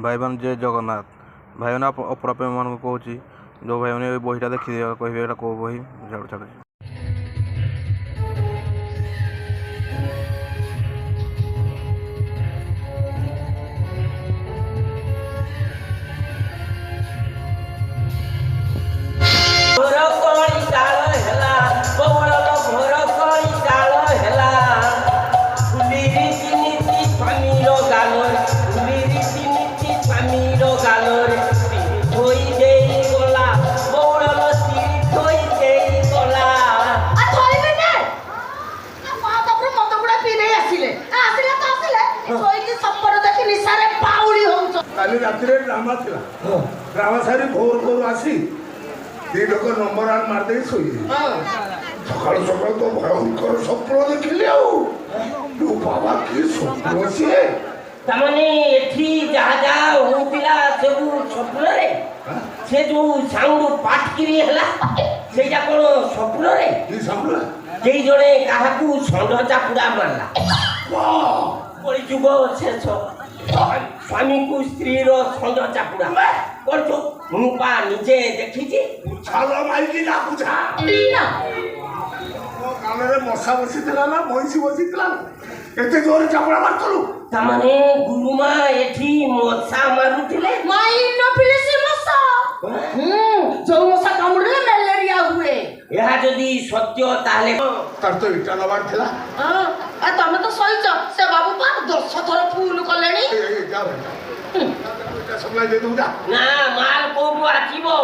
ଭାଇମାନେ ଜୟ ଜଗନ୍ନାଥ। ଭାଇମାନେ ଅପରାପ୍ରମାନଙ୍କୁ କହୁଛି, ଯେଉଁ ଭାଇମାନେ ଏ ବହିଟା ଦେଖିଦେବେ କହିବେ ଏଇଟା କେଉଁ ବହି ଛାଡ଼ୁଛି। काली राति ड्रामा थी ड्रामा सारी भोर भोर आसी दी लोक नंबर आन मारदे सोई सकाल सकाल तो भयंकर स्वप्न देखिले बाबा की स्वप्न से तमने एठी जहा जहा होतिला सब स्वप्न रे से जो साउंड पाठ किरी हला सेटा कोन स्वप्न रे की साउंड केई जणे काहाकू संढ चापुडा मारला वाह परि जुग शेष स्वामी को स्त्री रो संढ चापुडा करछो मु पा निजे देखिछि छालो माइकी ना बुझा ना कान रे मशा बसितला ना भैंसी बसितला एते जोर चापुडा मारतलु तमने गुरुमा एठी मशा मारुथिले माई न पिले से मशा जो मशा कामुडले मलेरिया हुए यहा जदी सत्य ताले तार तो इटा नबार थिला हां आ तमे तो सहीच से बाबू पा 10 थर फूल कलेनी ए जा भाई इटा सप्लाई दे दूजा ना माल कोबो आथिबो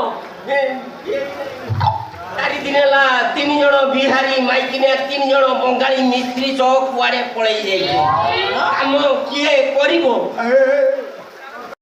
चारि दिनेला 3 जण बिहारी माइकिने 3 जण बंगाली मिस्त्री सह कुआडे पळेई जाई हम किए करिवो